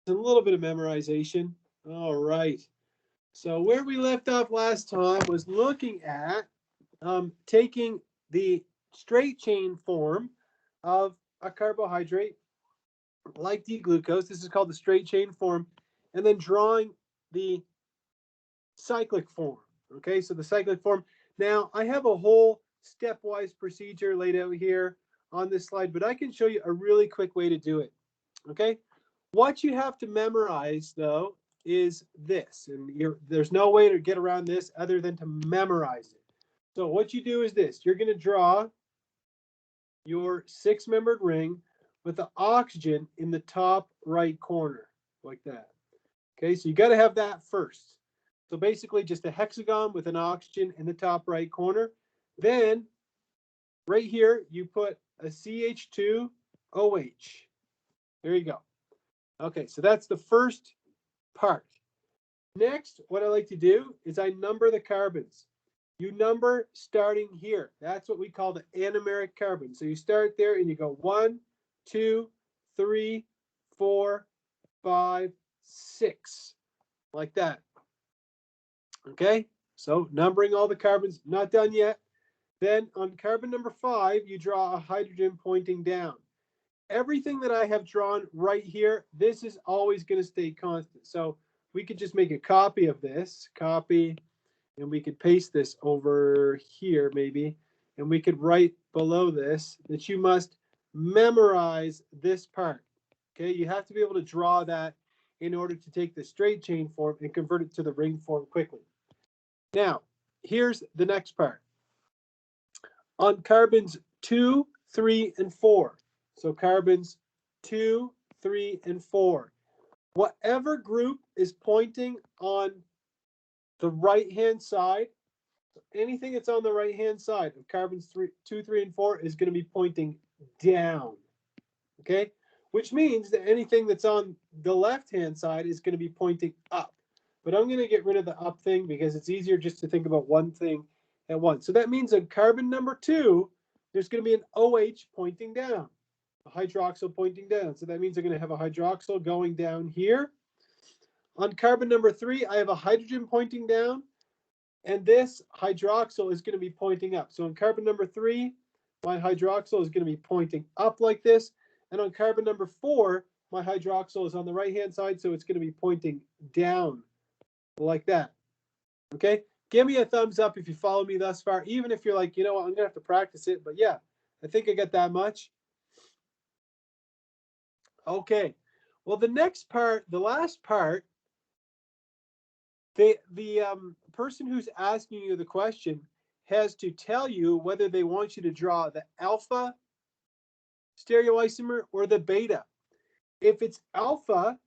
a little bit of memorization. All right. So where we left off last time was looking at taking the straight chain form of a carbohydrate like D-glucose. This is called the straight chain form, and then drawing the cyclic form. Okay, so the cyclic form. Now, I have a whole stepwise procedure laid out here on this slide, but I can show you a really quick way to do it. Okay, what you have to memorize, though, is this, and there's no way to get around this other than to memorize it. So what you do is this. You're going to draw your six-membered ring with the oxygen in the top right corner, like that. Okay, so you got to have that first. So basically just a hexagon with an oxygen in the top right corner. Then right here, you put a CH2OH. There you go. Okay, so that's the first part. Next, what I like to do is I number the carbons. You number starting here. That's what we call the anomeric carbon. So you start there and you go 1, 2, 3, 4, 5, 6, like that. Okay, so numbering all the carbons, not done yet. Then on carbon number 5, you draw a hydrogen pointing down. Everything that I have drawn right here, this is always going to stay constant. So we could just make a copy of this, copy, and we could paste this over here maybe, and we could write below this that you must memorize this part. Okay, you have to be able to draw that in order to take the straight chain form and convert it to the ring form quickly. Now, here's the next part. On carbons 2, 3, and 4, so carbons 2, 3, and 4, whatever group is pointing on the right-hand side, anything that's on the right-hand side of carbons 2, 3, and 4 is going to be pointing down, okay? Which means that anything that's on the left-hand side is going to be pointing up. But I'm going to get rid of the up thing because it's easier just to think about one thing at once. So that means on carbon number 2, there's going to be an OH pointing down, a hydroxyl pointing down. So that means I'm going to have a hydroxyl going down here. On carbon number 3, I have a hydrogen pointing down, and this hydroxyl is going to be pointing up. So on carbon number 3, my hydroxyl is going to be pointing up like this. And on carbon number 4, my hydroxyl is on the right-hand side, so it's going to be pointing down like that. Okay? Give me a thumbs up if you follow me thus far, even if you're like, you know what, I'm going to have to practice it. But yeah, I think I got that much. Okay. Well, the next part, the last part, the person who's asking you the question has to tell you whether they want you to draw the alpha stereoisomer or the beta. If it's alpha,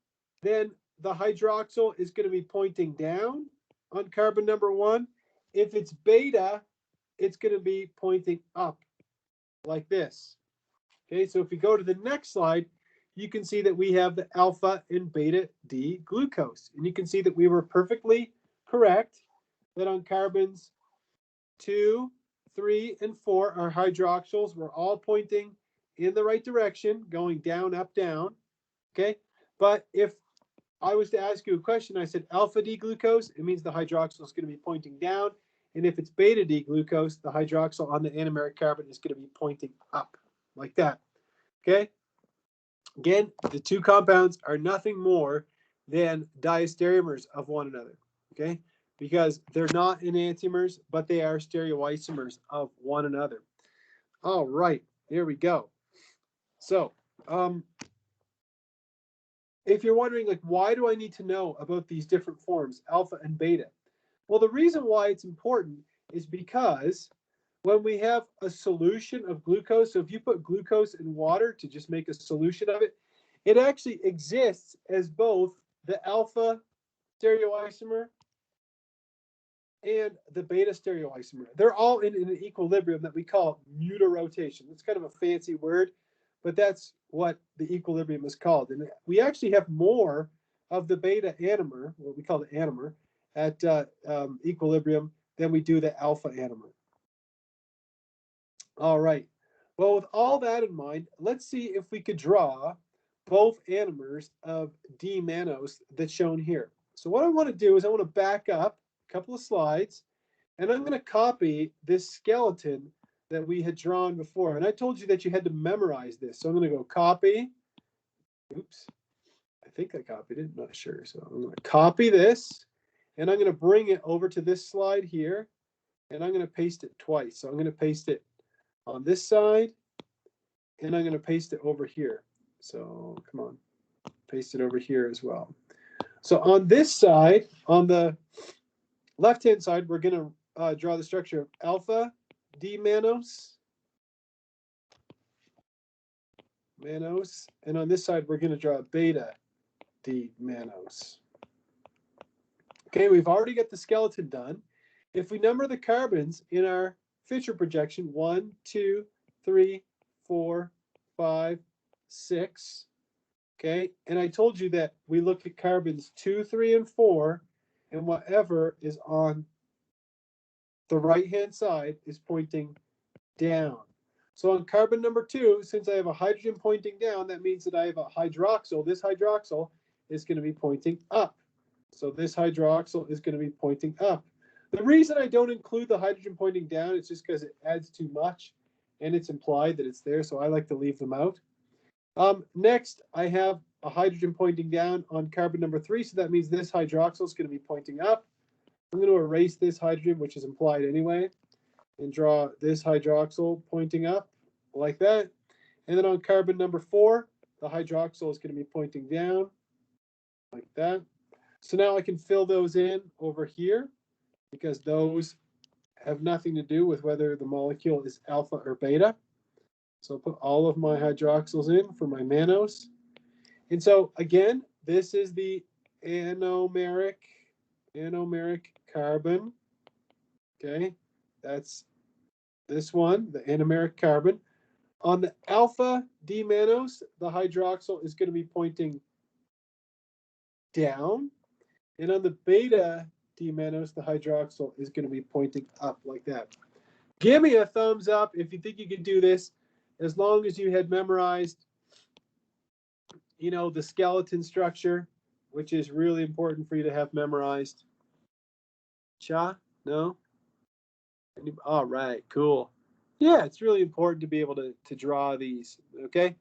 then the hydroxyl is going to be pointing down on carbon number 1. If it's beta, it's going to be pointing up like this. Okay, so if we go to the next slide, you can see that we have the alpha and beta D-glucose. And you can see that we were perfectly correct that on carbons 2, 3, and 4, our hydroxyls were all pointing in the right direction, going down, up, down. Okay, but if I was to ask you a question, I said alpha D-glucose, it means the hydroxyl is going to be pointing down. And if it's beta D-glucose, the hydroxyl on the anomeric carbon is going to be pointing up like that. Okay. Again, the two compounds are nothing more than diastereomers of one another. Okay, because they're not enantiomers, but they are stereoisomers of one another. All right, here we go. So, if you're wondering, like, why do I need to know about these different forms, alpha and beta? Well, the reason why it's important is because when we have a solution of glucose, so if you put glucose in water to just make a solution of it, it actually exists as both the alpha stereoisomer and the beta stereoisomer. They're all in an equilibrium that we call mutarotation. It's kind of a fancy word, but that's what the equilibrium is called. And we actually have more of the beta anomer, what we call the anomer, at equilibrium than we do the alpha anomer. All right. Well, with all that in mind, let's see if we could draw both anomers of D-mannose that's shown here. So what I want to do is I want to back up a couple of slides, and I'm going to copy this skeleton that we had drawn before. And I told you that you had to memorize this. So I'm going to go copy. Oops. I think I copied it. I'm not sure. So I'm going to copy this, and I'm going to bring it over to this slide here, and I'm going to paste it twice. So I'm going to paste it on this side, and I'm going to paste it over here. So come on, paste it over here as well. So on this side, on the left-hand side, we're going to draw the structure of alpha D-mannose, and on this side, we're going to draw beta D-mannose. Okay, we've already got the skeleton done. If we number the carbons in our Fisher projection, 1, 2, 3, 4, 5, 6. Okay, and I told you that we look at carbons 2, 3, and 4, and whatever is on the right-hand side is pointing down. So on carbon number 2, since I have a hydrogen pointing down, that means that I have a hydroxyl. This hydroxyl is going to be pointing up. So this hydroxyl is going to be pointing up. The reason I don't include the hydrogen pointing down is just because it adds too much, and it's implied that it's there, so I like to leave them out. Next, I have a hydrogen pointing down on carbon number 3, so that means this hydroxyl is going to be pointing up. I'm going to erase this hydrogen, which is implied anyway, and draw this hydroxyl pointing up like that. And then on carbon number 4, the hydroxyl is going to be pointing down like that. So now I can fill those in over here because those have nothing to do with whether the molecule is alpha or beta. So I'll put all of my hydroxyls in for my mannose. And so again, this is the anomeric carbon. Okay, that's this one, the anomeric carbon. On the alpha D-mannose, the hydroxyl is going to be pointing down. And on the beta D-mannose, the hydroxyl is going to be pointing up like that. Give me a thumbs up if you think you can do this, as long as you had memorized, the skeleton structure, which is really important for you to have memorized. Cha? No? All right, cool. Yeah, it's really important to be able to draw these, okay?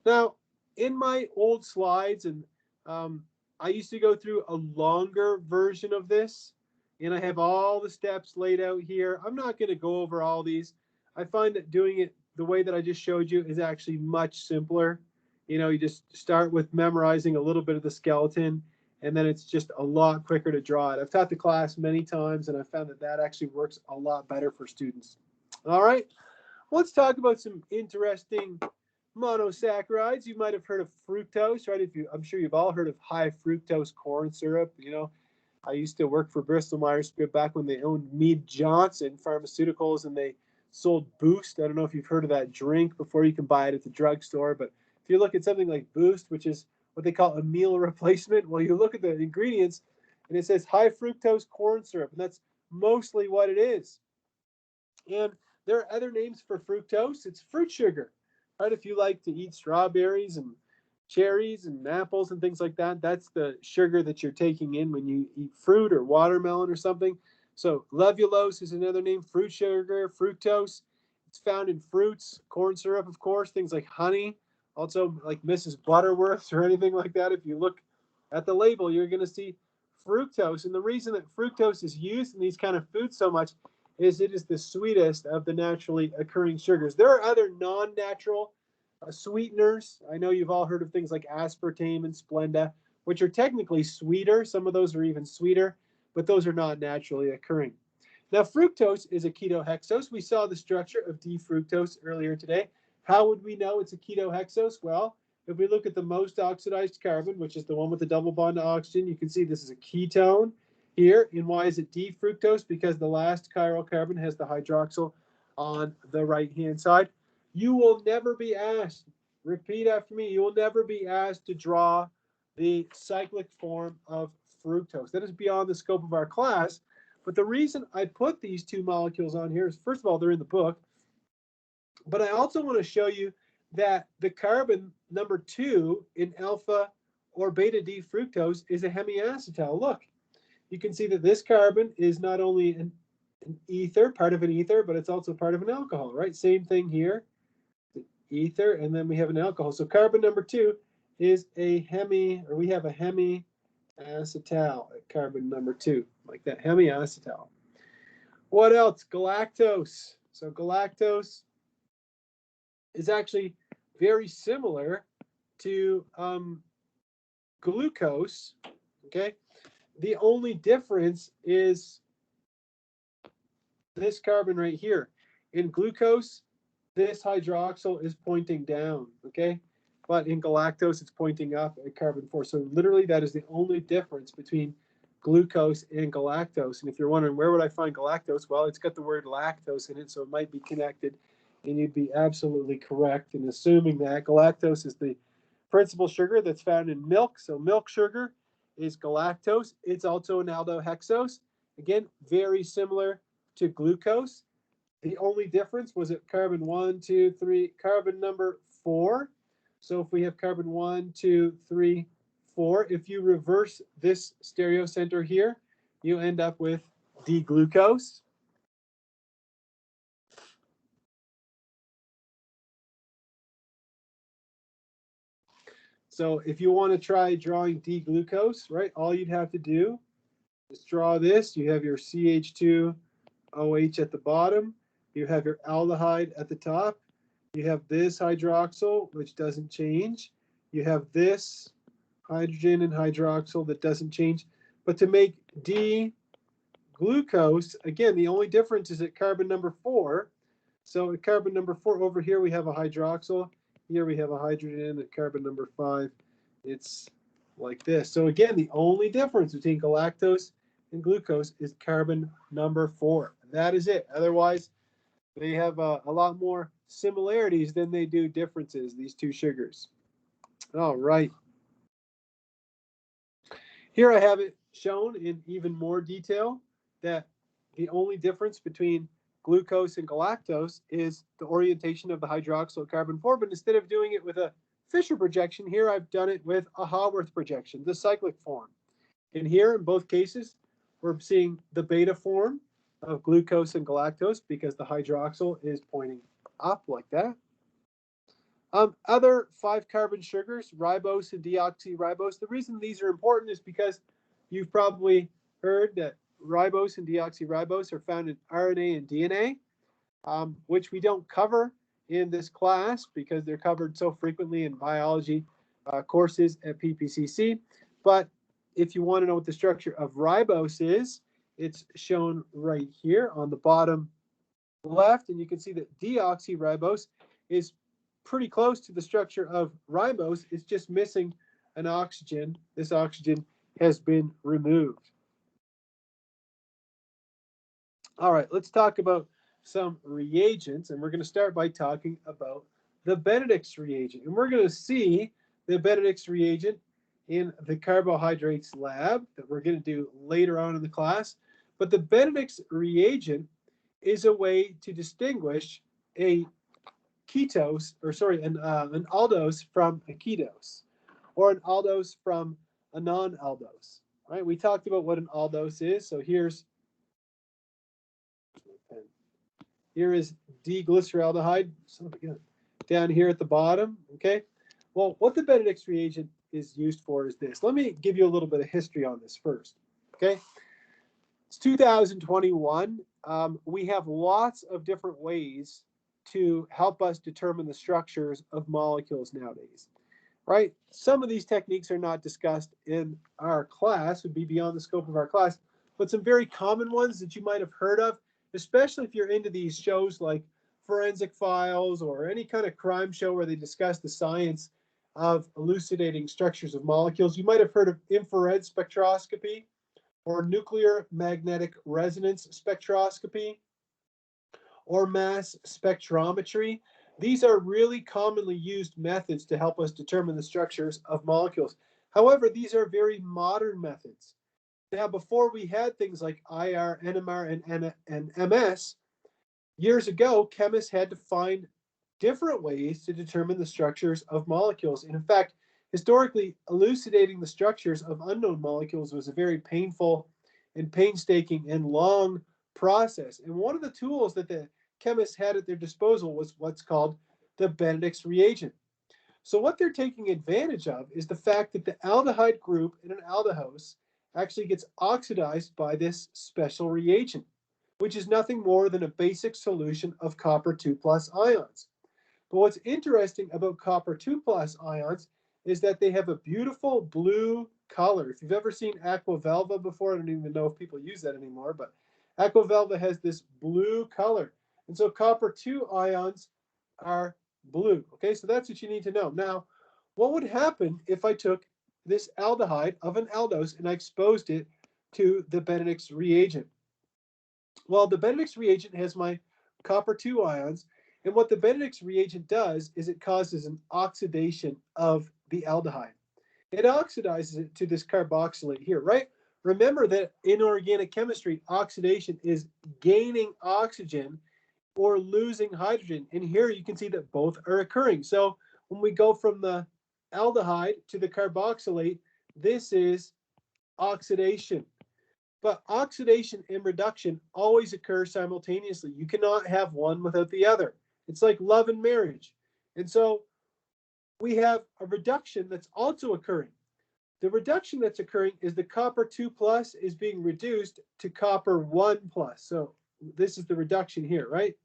Now, in my old slides, and I used to go through a longer version of this, and I have all the steps laid out here. I'm not going to go over all these. I find that doing it the way that I just showed you is actually much simpler. You just start with memorizing a little bit of the skeleton, and then it's just a lot quicker to draw it. I've taught the class many times, and I found that that actually works a lot better for students. All right, let's talk about some interesting monosaccharides. You might have heard of fructose, right? I'm sure you've all heard of high fructose corn syrup. I used to work for Bristol Myers Squibb back when they owned Mead Johnson Pharmaceuticals, and they sold Boost. I don't know if you've heard of that drink before. You can buy it at the drugstore, but if you look at something like Boost, which is what they call a meal replacement, well, you look at the ingredients, and it says high fructose corn syrup, and that's mostly what it is. And there are other names for fructose. It's fruit sugar, right? If you like to eat strawberries and cherries and apples and things like that, that's the sugar that you're taking in when you eat fruit or watermelon or something. So levulose is another name, fruit sugar, fructose. It's found in fruits, corn syrup, of course, things like honey, also like Mrs. Butterworth's or anything like that. If you look at the label, you're going to see fructose. And the reason that fructose is used in these kind of foods so much is it is the sweetest of the naturally occurring sugars. There are other non-natural sweeteners. I know you've all heard of things like aspartame and Splenda, which are technically sweeter. Some of those are even sweeter, but those are not naturally occurring. Now, fructose is a ketohexose. We saw the structure of D-fructose earlier today. How would we know it's a ketohexose? Well, if we look at the most oxidized carbon, which is the one with the double bond to oxygen, you can see this is a ketone here. And why is it D-fructose? Because the last chiral carbon has the hydroxyl on the right-hand side. You will never be asked, repeat after me, you will never be asked to draw the cyclic form of fructose. That is beyond the scope of our class. But the reason I put these two molecules on here is, first of all, they're in the book. But I also want to show you that the carbon number 2 in alpha or beta D fructose is a hemiacetal. Look, you can see that this carbon is not only an ether, part of an ether, but it's also part of an alcohol, right? Same thing here, ether, and then we have an alcohol. So carbon number 2 is a we have a hemiacetal at carbon number 2, like that, hemiacetal. What else? Galactose. So galactose is actually very similar to glucose, okay? The only difference is this carbon right here. In glucose, this hydroxyl is pointing down, okay? But in galactose, it's pointing up at carbon 4. So literally, that is the only difference between glucose and galactose. And if you're wondering, where would I find galactose? Well, it's got the word lactose in it, so it might be connected. And you'd be absolutely correct in assuming that galactose is the principal sugar that's found in milk. So milk sugar is galactose. It's also an aldohexose. Again, very similar to glucose. The only difference was at carbon 1, 2, 3, carbon number 4. So if we have carbon 1, 2, 3, 4, if you reverse this stereocenter here, you end up with D-glucose. So if you want to try drawing D-glucose, right, all you'd have to do is draw this. You have your CH2OH at the bottom. You have your aldehyde at the top. You have this hydroxyl, which doesn't change. You have this hydrogen and hydroxyl that doesn't change. But to make D-glucose, again, the only difference is at carbon number 4. So at carbon number 4 over here, we have a hydroxyl. Here we have a hydrogen. At carbon number 5, it's like this. So again, the only difference between galactose and glucose is carbon number 4. That is it. Otherwise, they have a lot more similarities than they do differences, these two sugars. All right. Here I have it shown in even more detail that the only difference between glucose and galactose is the orientation of the hydroxyl carbon 4, but instead of doing it with a Fisher projection, here I've done it with a Haworth projection, the cyclic form. And here, in both cases, we're seeing the beta form of glucose and galactose because the hydroxyl is pointing up like that. Other 5-carbon sugars, ribose and deoxyribose. The reason these are important is because you've probably heard that ribose and deoxyribose are found in RNA and DNA, which we don't cover in this class because they're covered so frequently in biology courses at PPCC. But if you want to know what the structure of ribose is, it's shown right here on the bottom left, and you can see that deoxyribose is pretty close to the structure of ribose. It's just missing an oxygen. This oxygen has been removed. All right, let's talk about some reagents, and we're going to start by talking about the Benedicts reagent. And we're going to see the Benedicts reagent in the carbohydrates lab that we're going to do later on in the class. But the Benedicts reagent is a way to distinguish a ketose, or sorry, an aldose from a ketose, or an aldose from a non-aldose. Right? We talked about what an aldose is. So here is D-glyceraldehyde, down here at the bottom. Okay. Well, what the Benedicts reagent is used for is this. Let me give you a little bit of history on this first. Okay. It's 2021. We have lots of different ways to help us determine the structures of molecules nowadays, right? Some of these techniques are not discussed in our class, would be beyond the scope of our class, but some very common ones that you might have heard of, especially if you're into these shows like Forensic Files or any kind of crime show where they discuss the science of elucidating structures of molecules. You might have heard of infrared spectroscopy or nuclear magnetic resonance spectroscopy, or mass spectrometry. These are really commonly used methods to help us determine the structures of molecules. However, these are very modern methods. Now, before we had things like IR, NMR, and MS, years ago, chemists had to find different ways to determine the structures of molecules. And in fact, historically, elucidating the structures of unknown molecules was a very painful and painstaking and long process. And one of the tools that the chemists had at their disposal was what's called the Benedicts reagent. So what they're taking advantage of is the fact that the aldehyde group in an aldehose actually gets oxidized by this special reagent, which is nothing more than a basic solution of copper 2 plus ions. But what's interesting about copper 2 plus ions is that they have a beautiful blue color. If you've ever seen aquavelva before, I don't even know if people use that anymore, but aquavelva has this blue color. And so copper 2 ions are blue. Okay, so that's what you need to know. Now, what would happen if I took this aldehyde of an aldose and I exposed it to the Benedicts reagent? Well, the Benedicts reagent has my copper 2 ions, and what the Benedicts reagent does is it causes an oxidation of the aldehyde. It oxidizes it to this carboxylate here, right? Remember that in organic chemistry, oxidation is gaining oxygen or losing hydrogen. And here you can see that both are occurring. So when we go from the aldehyde to the carboxylate, this is oxidation. But oxidation and reduction always occur simultaneously. You cannot have one without the other. It's like love and marriage. And so we have a reduction that's also occurring. The reduction that's occurring is the copper 2 plus is being reduced to copper 1 plus. So this is the reduction here, right?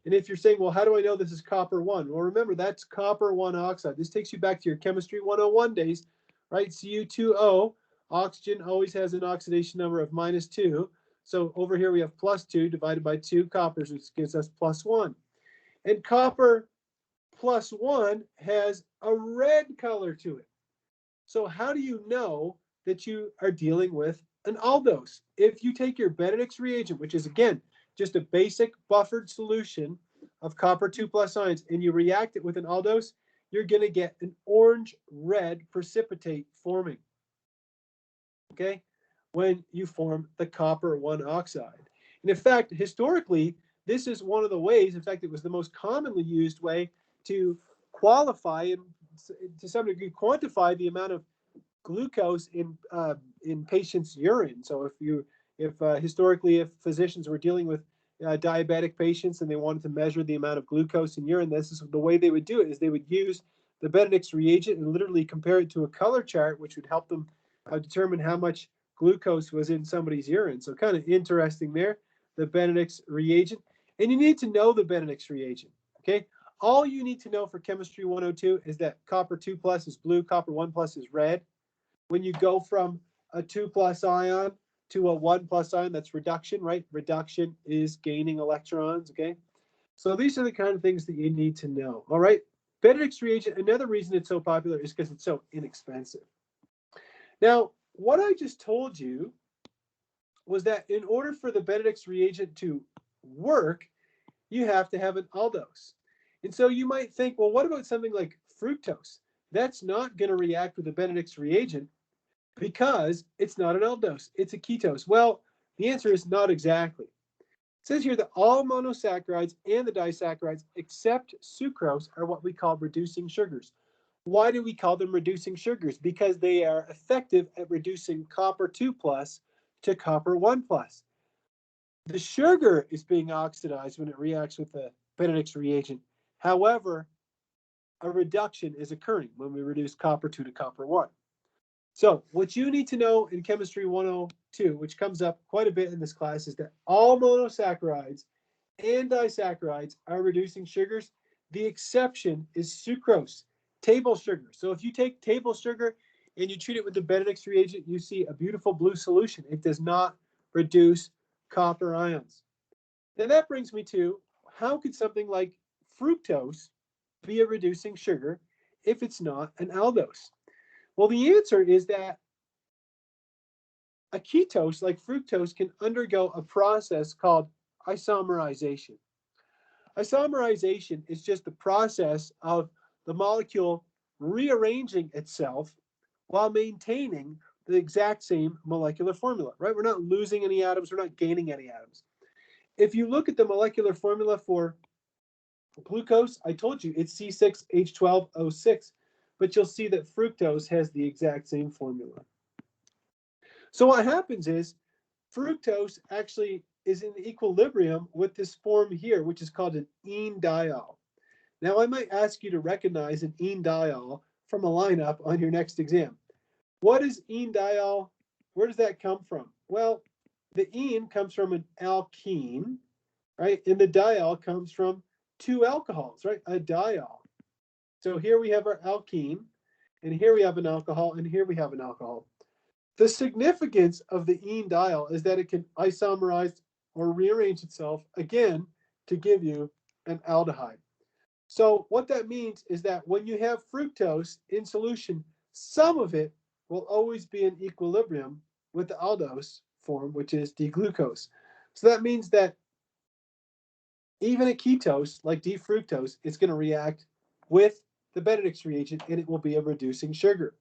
And if you're saying, well, how do I know this is copper 1? Well, remember, that's copper 1 oxide. This takes you back to your chemistry 101 days, right? Cu2O, oxygen always has an oxidation number of -2. So over here we have +2 divided by 2 coppers, which gives us +1. And copper +1 has a red color to it. So how do you know that you are dealing with an aldose? If you take your Benedicts reagent, which is, again, just a basic buffered solution of copper 2 plus ions, and you react it with an aldose, you're going to get an orange-red precipitate forming, okay, when you form the copper 1 oxide. And in fact, historically, this is one of the ways, in fact, it was the most commonly used way to qualify and to some degree quantify the amount of glucose in patients' urine. So if historically, if physicians were dealing with diabetic patients and they wanted to measure the amount of glucose in urine, this is the way they would do it, is they would use the Benedicts reagent and literally compare it to a color chart, which would help them determine how much glucose was in somebody's urine. So kind of interesting there, the Benedicts reagent. And you need to know the Benedicts reagent, okay? All you need to know for chemistry 102 is that copper 2 plus is blue, copper 1 plus is red. When you go from a 2 plus ion to a 1 plus ion, that's reduction, right? Reduction is gaining electrons, okay? So these are the kind of things that you need to know, all right? Benedicts reagent, another reason it's so popular is because it's so inexpensive. Now, what I just told you was that in order for the Benedicts reagent to work, you have to have an aldose. And so you might think, well, what about something like fructose? That's not going to react with the Benedicts reagent because it's not an aldose, it's a ketose. Well, the answer is not exactly. It says here that all monosaccharides and the disaccharides except sucrose are what we call reducing sugars. Why do we call them reducing sugars? Because they are effective at reducing copper 2 plus to copper 1 plus. The sugar is being oxidized when it reacts with the Benedicts reagent. However, a reduction is occurring when we reduce copper 2 to copper 1. So what you need to know in chemistry 102, which comes up quite a bit in this class, is that all monosaccharides and disaccharides are reducing sugars. The exception is sucrose, table sugar. So if you take table sugar and you treat it with the Benedicts reagent, you see a beautiful blue solution. It does not reduce copper ions. Then that brings me to, how could something like fructose be a reducing sugar if it's not an aldose? Well, the answer is that a ketose like fructose can undergo a process called isomerization. Isomerization is just the process of the molecule rearranging itself while maintaining the exact same molecular formula, right? We're not losing any atoms, we're not gaining any atoms. If you look at the molecular formula for Glucose, I told you, it's C6H12O6, but you'll see that fructose has the exact same formula. So what happens is fructose actually is in equilibrium with this form here, which is called an enediol. Now, I might ask you to recognize an enediol from a lineup on your next exam. What is enediol? Where does that come from? Well, the ene comes from an alkene, right? And the diol comes from two alcohols, right? A diol. So here we have our alkene, and here we have an alcohol, and here we have an alcohol. The significance of the enediol is that it can isomerize or rearrange itself again to give you an aldehyde. So what that means is that when you have fructose in solution, some of it will always be in equilibrium with the aldose form, which is D-glucose. So that means that even a ketose, like D-fructose, is going to react with the Benedicts reagent, and it will be a reducing sugar.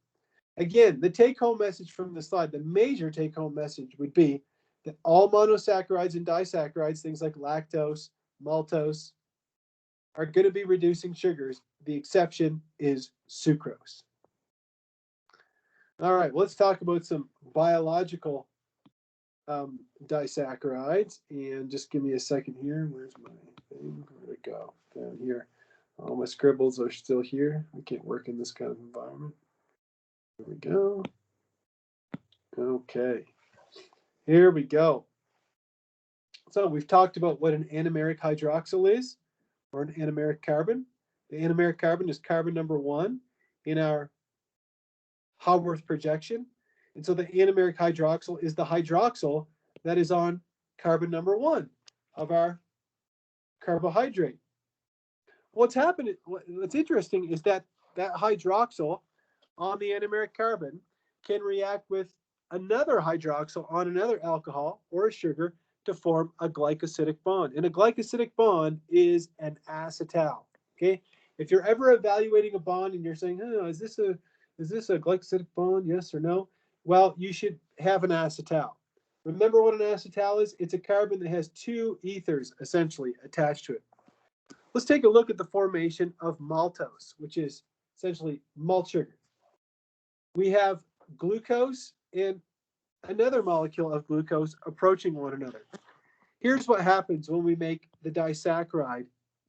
Again, the take-home message from the slide, the major take-home message would be that all monosaccharides and disaccharides, things like lactose, maltose, are going to be reducing sugars. The exception is sucrose. All right, let's talk about some biological disaccharides. And just give me a second here. Where's my thing? Where'd it go? Down here. All my scribbles are still here. I can't work in this kind of environment. There we go. Okay. Here we go. So we've talked about what an anomeric hydroxyl is, or an anomeric carbon. The anomeric carbon is carbon number 1 in our Haworth projection. And so the anomeric hydroxyl is the hydroxyl that is on carbon number 1 of our carbohydrate. What's happening, what's interesting is that that hydroxyl on the anomeric carbon can react with another hydroxyl on another alcohol or a sugar to form a glycosidic bond. And a glycosidic bond is an acetal. Okay, if you're ever evaluating a bond and you're saying, oh, is this a glycosidic bond, yes or no? Well, you should have an acetal. Remember what an acetal is? It's a carbon that has two ethers essentially attached to it. Let's take a look at the formation of maltose, which is essentially malt sugar. We have glucose and another molecule of glucose approaching one another. Here's what happens when we make the disaccharide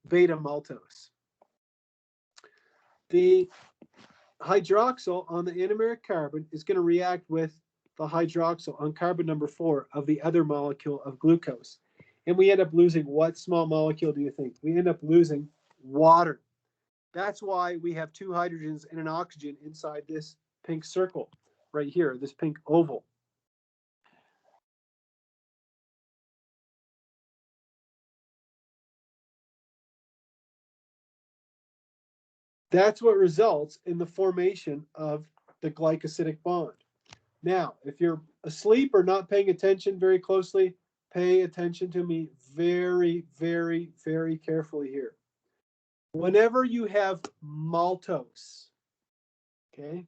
beta maltose. The hydroxyl on the anomeric carbon is going to react with the hydroxyl on carbon number 4 of the other molecule of glucose. And we end up losing what small molecule do you think? We end up losing water. That's why we have 2 hydrogens and an oxygen inside this pink circle right here, this pink oval. That's what results in the formation of the glycosidic bond. Now, if you're asleep or not paying attention very closely, pay attention to me very, very, very carefully here. Whenever you have maltose, okay,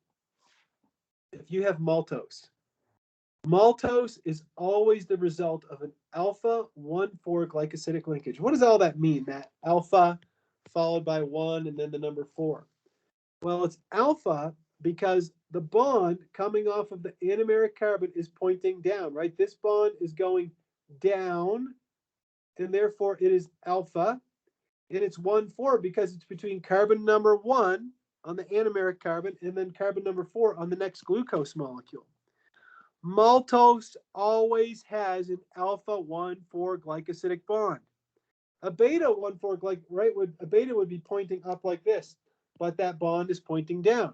if you have maltose, maltose is always the result of an alpha 1,4 glycosidic linkage. What does all that mean? That alpha followed by 1 and then the number 4. Well, it's alpha because the bond coming off of the anomeric carbon is pointing down, right? This bond is going down, and therefore it is alpha. And it's 1,4 because it's between carbon number 1 on the anomeric carbon and then carbon number 4 on the next glucose molecule. Maltose always has an alpha 1,4 glycosidic bond. A beta 1,4 a beta would be pointing up like this, but that bond is pointing down.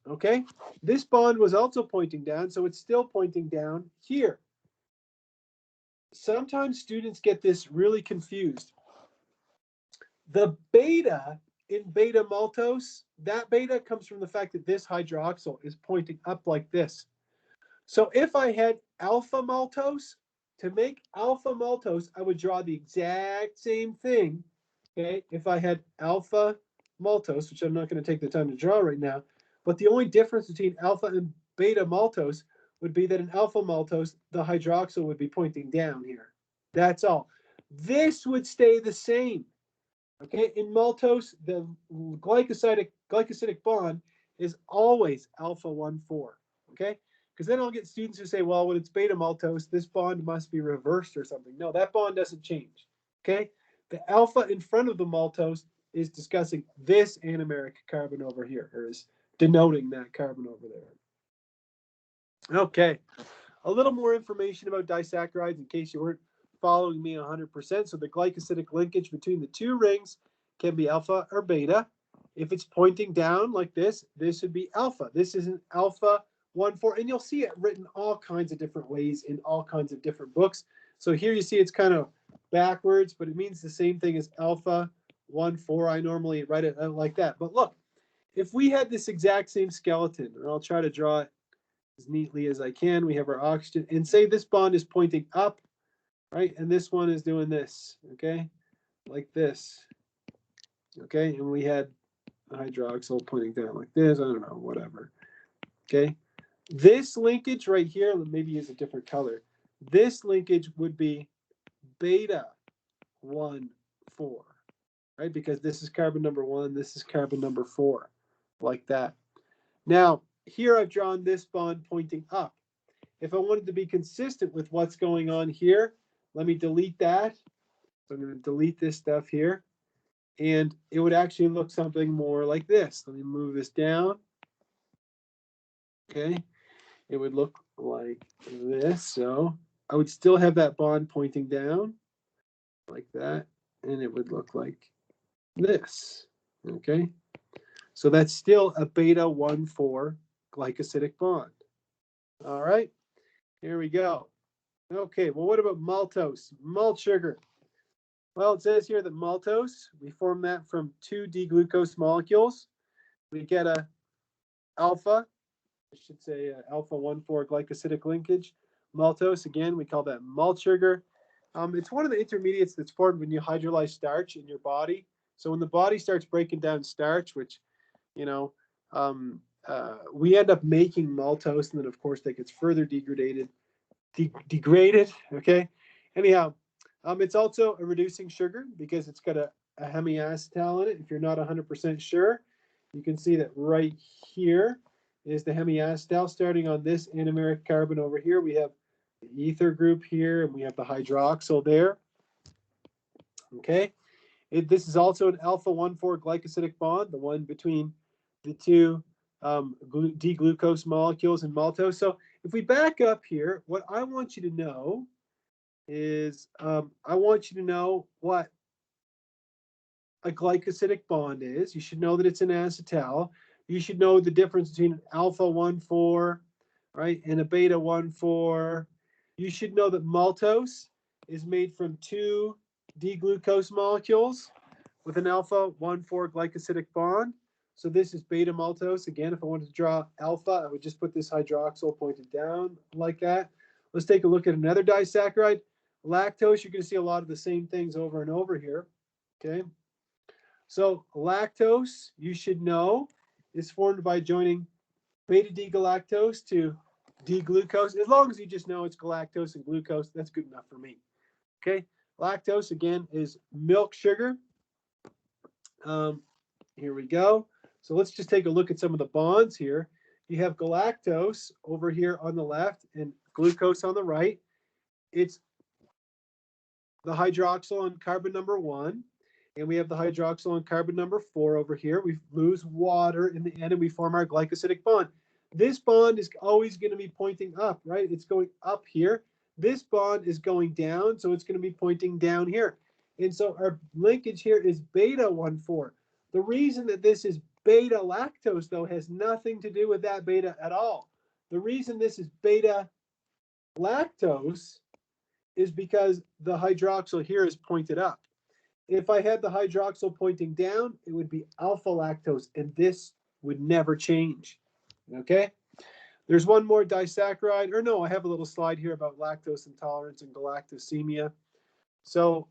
Okay, this bond was also pointing down, so it's still pointing down here. Sometimes students get this really confused. The beta in beta maltose, that beta comes from the fact that this hydroxyl is pointing up like this. So if I had alpha maltose, to make alpha maltose, I would draw the exact same thing. Okay, if I had alpha maltose, which I'm not going to take the time to draw right now, but the only difference between alpha and beta maltose would be that in alpha maltose, the hydroxyl would be pointing down here. That's all. This would stay the same. Okay, in maltose, the glycosidic bond is always alpha 1,4. Okay, because then I'll get students who say, well, when it's beta maltose, this bond must be reversed or something. No, that bond doesn't change. Okay, the alpha in front of the maltose is discussing this anomeric carbon over here, or is denoting that carbon over there. Okay, a little more information about disaccharides in case you weren't following me 100%. So the glycosidic linkage between the two rings can be alpha or beta. If it's pointing down like this would be alpha. This is an alpha 1,4, and you'll see it written all kinds of different ways in all kinds of different books. So here you see it's kind of backwards, but it means the same thing as alpha 1,4. I normally write it like that. But look, if we had this exact same skeleton, and I'll try to draw it as neatly as I can. We have our oxygen, and say this bond is pointing up, right? And this one is doing this, okay? Like this, okay? And we had hydroxyl pointing down like this. I don't know, whatever, okay? This linkage right here, maybe use a different color. This linkage would be beta 1,4, right? Because this is carbon number 1, this is carbon number 4, like that. Now, here I've drawn this bond pointing up. If I wanted to be consistent with what's going on here, let me delete that. So I'm going to delete this stuff here. And it would actually look something more like this. Let me move this down. Okay. It would look like this. So I would still have that bond pointing down like that. And it would look like this. Okay. So that's still a beta 1,4 glycosidic bond. All right. Here we go. Okay, well, what about maltose? Malt sugar. Well, it says here that maltose, we form that from 2 D-glucose molecules. We get a alpha, I should say alpha 1,4 glycosidic linkage. Maltose, again, we call that malt sugar. It's one of the intermediates that's formed when you hydrolyze starch in your body. So when the body starts breaking down starch, which, you know, we end up making maltose, and then, of course, that gets further degraded, okay? Anyhow, it's also a reducing sugar because it's got a hemiacetal in it. If you're not 100% sure, you can see that right here is the hemiacetal starting on this anomeric carbon over here. We have the ether group here, and we have the hydroxyl there. Okay, this is also an alpha 1,4 glycosidic bond, the one between the two D-glucose molecules in maltose. So if we back up here, what I want you to know is I want you to know what a glycosidic bond is. You should know that it's an acetal. You should know the difference between an alpha 1,4, right, and a beta 1,4. You should know that maltose is made from 2 D-glucose molecules with an alpha 1,4 glycosidic bond. So this is beta maltose. Again, if I wanted to draw alpha, I would just put this hydroxyl pointed down like that. Let's take a look at another disaccharide. Lactose, you're going to see a lot of the same things over and over here. Okay. So lactose, you should know, is formed by joining beta D-galactose to D-glucose. As long as you just know it's galactose and glucose, that's good enough for me. Okay. Lactose, again, is milk sugar. Here we go. So let's just take a look at some of the bonds here. You have galactose over here on the left and glucose on the right. It's the hydroxyl on carbon number 1, and we have the hydroxyl on carbon number 4 over here. We lose water in the end, and we form our glycosidic bond. This bond is always going to be pointing up, right? It's going up here. This bond is going down, so it's going to be pointing down here. And so our linkage here is beta 1,4. The reason that this is beta lactose, though, has nothing to do with that beta at all. The reason this is beta lactose is because the hydroxyl here is pointed up. If I had the hydroxyl pointing down, it would be alpha lactose, and this would never change. Okay? There's one more disaccharide, or no, I have a little slide here about lactose intolerance and galactosemia. So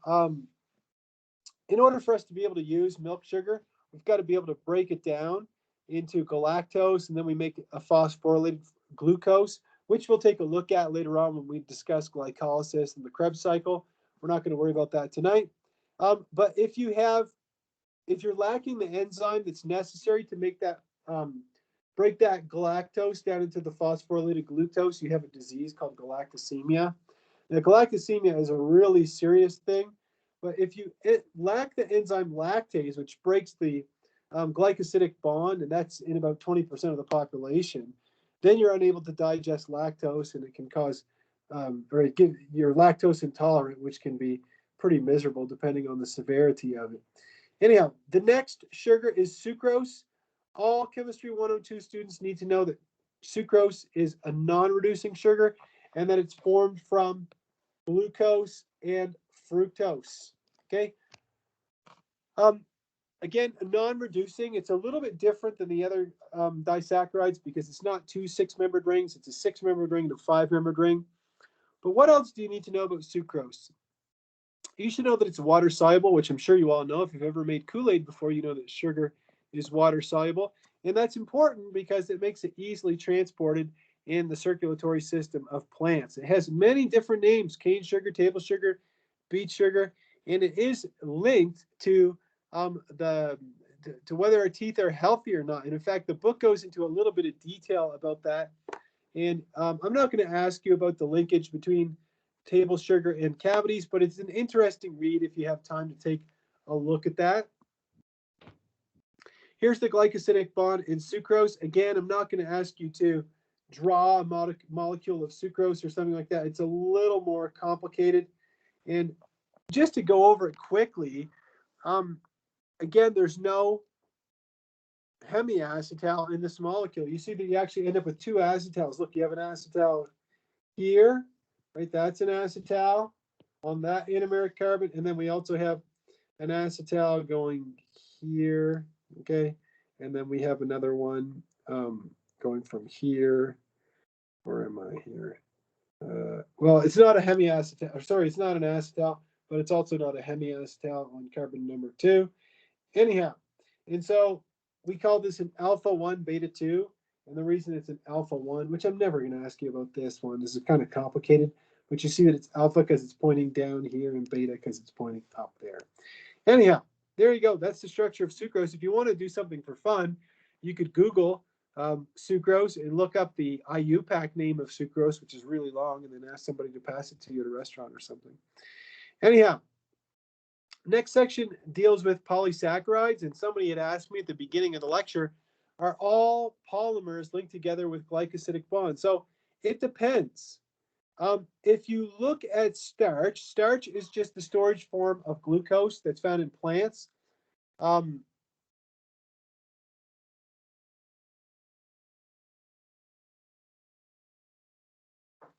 in order for us to be able to use milk sugar, we've got to be able to break it down into galactose, and then we make a phosphorylated glucose, which we'll take a look at later on when we discuss glycolysis and the Krebs cycle. We're not going to worry about that tonight. But if you have if you're lacking the enzyme that's necessary to make that break that galactose down into the phosphorylated glucose, you have a disease called galactosemia. Now, galactosemia is a really serious thing, but if you lack the enzyme lactase, which breaks the glycosidic bond, and that's in about 20% of the population, then you're unable to digest lactose, and it can cause, you're lactose intolerant, which can be pretty miserable depending on the severity of it. Anyhow, the next sugar is sucrose. All Chemistry 102 students need to know that sucrose is a non-reducing sugar and that it's formed from glucose and fructose. Okay. Again, non-reducing, it's a little bit different than the other disaccharides because it's not two 6-membered rings. It's a 6-membered ring and a 5-membered ring. But what else do you need to know about sucrose? You should know that it's water soluble, which I'm sure you all know. If you've ever made Kool-Aid before, you know that sugar is water soluble. And that's important because it makes it easily transported in the circulatory system of plants. It has many different names: cane sugar, table sugar, beet sugar, and it is linked to whether our teeth are healthy or not. And in fact, the book goes into a little bit of detail about that. And I'm not going to ask you about the linkage between table sugar and cavities, but it's an interesting read if you have time to take a look at that. Here's the glycosidic bond in sucrose. Again, I'm not going to ask you to draw a molecule of sucrose or something like that. It's a little more complicated. And just to go over it quickly, again, there's no hemiacetal in this molecule. You see that you actually end up with two acetals. Look, you have an acetal here, right? That's an acetal on that anomeric carbon. And then we also have an acetal going here, okay? And then we have another one going from here. Where am I here? Well, it's not a hemiacetal. Sorry, it's not an acetal, but it's also not a hemiacetal on carbon number 2. Anyhow, and so we call this an alpha 1 beta 2. And the reason it's an alpha 1, which I'm never going to ask you about this one, this is kind of complicated, but you see that it's alpha because it's pointing down here and beta because it's pointing up there. Anyhow, there you go. That's the structure of sucrose. If you want to do something for fun, you could Google sucrose and look up the IUPAC name of sucrose, which is really long, and then ask somebody to pass it to you at a restaurant or something. Anyhow, next section deals with polysaccharides, and somebody had asked me at the beginning of the lecture, are all polymers linked together with glycosidic bonds? So it depends. If you look at starch, starch is just the storage form of glucose that's found in plants.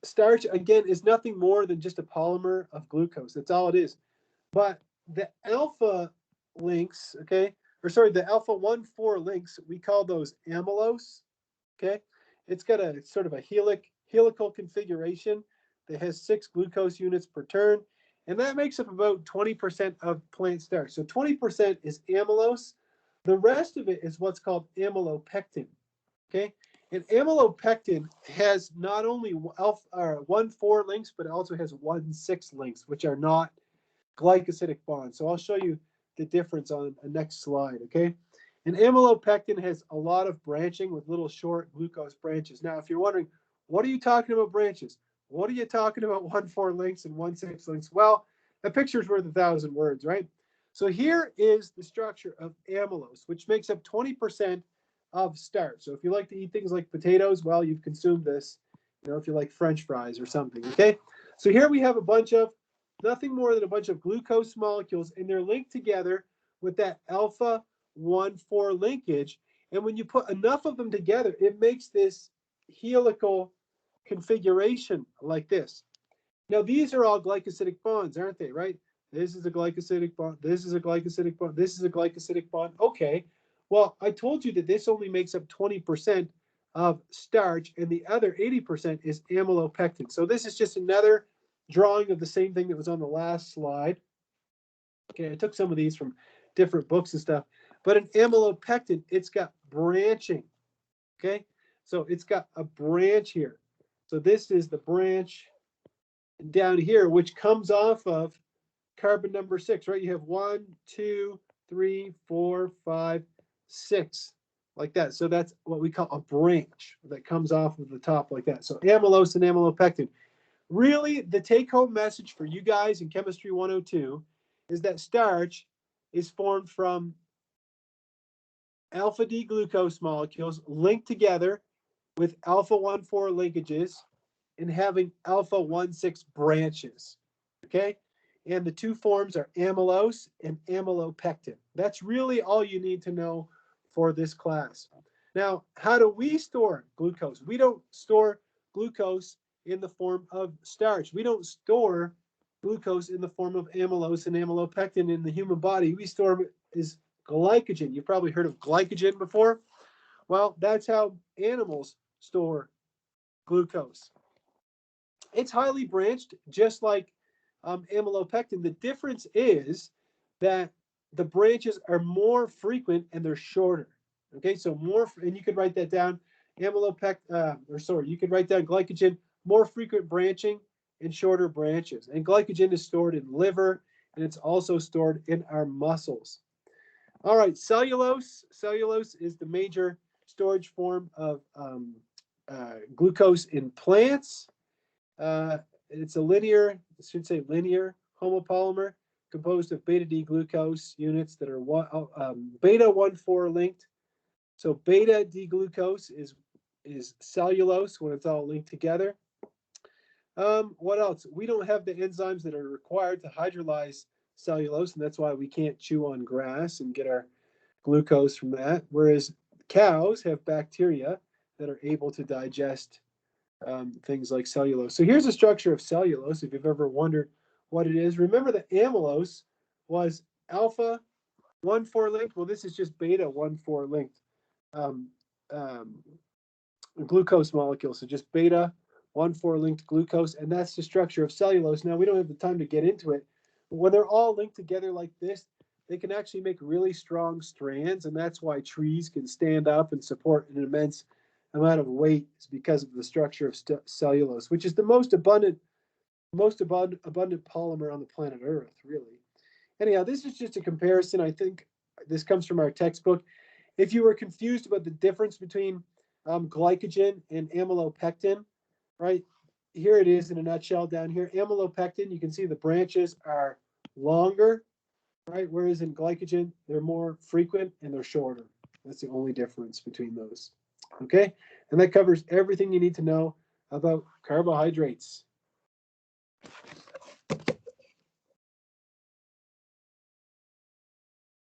Starch, again, is nothing more than just a polymer of glucose. That's all it is. But the alpha links, okay, or sorry, the alpha 1,4 links, we call those amylose, okay? It's got a sort of a helical configuration that has 6 glucose units per turn, and that makes up about 20% of plant starch. So 20% is amylose. The rest of it is what's called amylopectin, okay? And amylopectin has not only 1,4 links, but it also has 1,6 links, which are not glycosidic bonds. So I'll show you the difference on the next slide, okay? And amylopectin has a lot of branching with little short glucose branches. Now, if you're wondering, what are you talking about branches? What are you talking about 1,4 links and 1,6 links? Well, a picture's worth 1,000 words, right? So here is the structure of amylose, which makes up 20% of starch. So if you like to eat things like potatoes, well, you've consumed this, you know, if you like French fries or something, okay? So here we have a bunch of, nothing more than a bunch of glucose molecules, and they're linked together with that alpha 1,4 linkage. And when you put enough of them together, it makes this helical configuration like this. Now, these are all glycosidic bonds, aren't they, right? This is a glycosidic bond. This is a glycosidic bond. This is a glycosidic bond. Okay. Well, I told you that this only makes up 20% of starch, and the other 80% is amylopectin. So this is just another drawing of the same thing that was on the last slide. Okay, I took some of these from different books and stuff. But an amylopectin, it's got branching. Okay, so it's got a branch here. So this is the branch down here, which comes off of carbon number 6, right? You have 1, 2, 3, 4, 5, 6, like that. So that's what we call a branch that comes off of the top like that. So amylose and amylopectin. Really, the take-home message for you guys in Chemistry 102 is that starch is formed from alpha D glucose molecules linked together with alpha 1,4 linkages and having alpha 1,6 branches. Okay? And the two forms are amylose and amylopectin. That's really all you need to know for this class. Now, how do we store glucose? We don't store glucose in the form of starch. We don't store glucose in the form of amylose and amylopectin in the human body. We store it as glycogen. You've probably heard of glycogen before. Well, that's how animals store glucose. It's highly branched, just like amylopectin. The difference is that the branches are more frequent and they're shorter. Okay, so more, and you could write that down. You could write down glycogen, more frequent branching and shorter branches. And glycogen is stored in liver, and it's also stored in our muscles. All right, cellulose. Cellulose is the major storage form of glucose in plants. It's a linear, I should say linear homopolymer composed of beta D glucose units that are beta 1,4 linked. So beta D glucose is cellulose when it's all linked together. What else? We don't have the enzymes that are required to hydrolyze cellulose, and that's why we can't chew on grass and get our glucose from that. Whereas cows have bacteria that are able to digest things like cellulose. So here's the structure of cellulose, if you've ever wondered what it is. Remember that amylose was alpha 1,4 linked. Well, this is just beta 1,4 linked glucose molecule. So just beta 1,4 linked glucose, and that's the structure of cellulose. Now, we don't have the time to get into it, but when they're all linked together like this, they can actually make really strong strands, and that's why trees can stand up and support an immense amount of weight, is because of the structure of cellulose, which is the most abundant polymer on the planet Earth, really. Anyhow, this is just a comparison. I think this comes from our textbook. If you were confused about the difference between glycogen and amylopectin, right, here it is in a nutshell down here. Amylopectin, you can see the branches are longer, right, whereas in glycogen, they're more frequent and they're shorter. That's the only difference between those. Okay, and that covers everything you need to know about carbohydrates.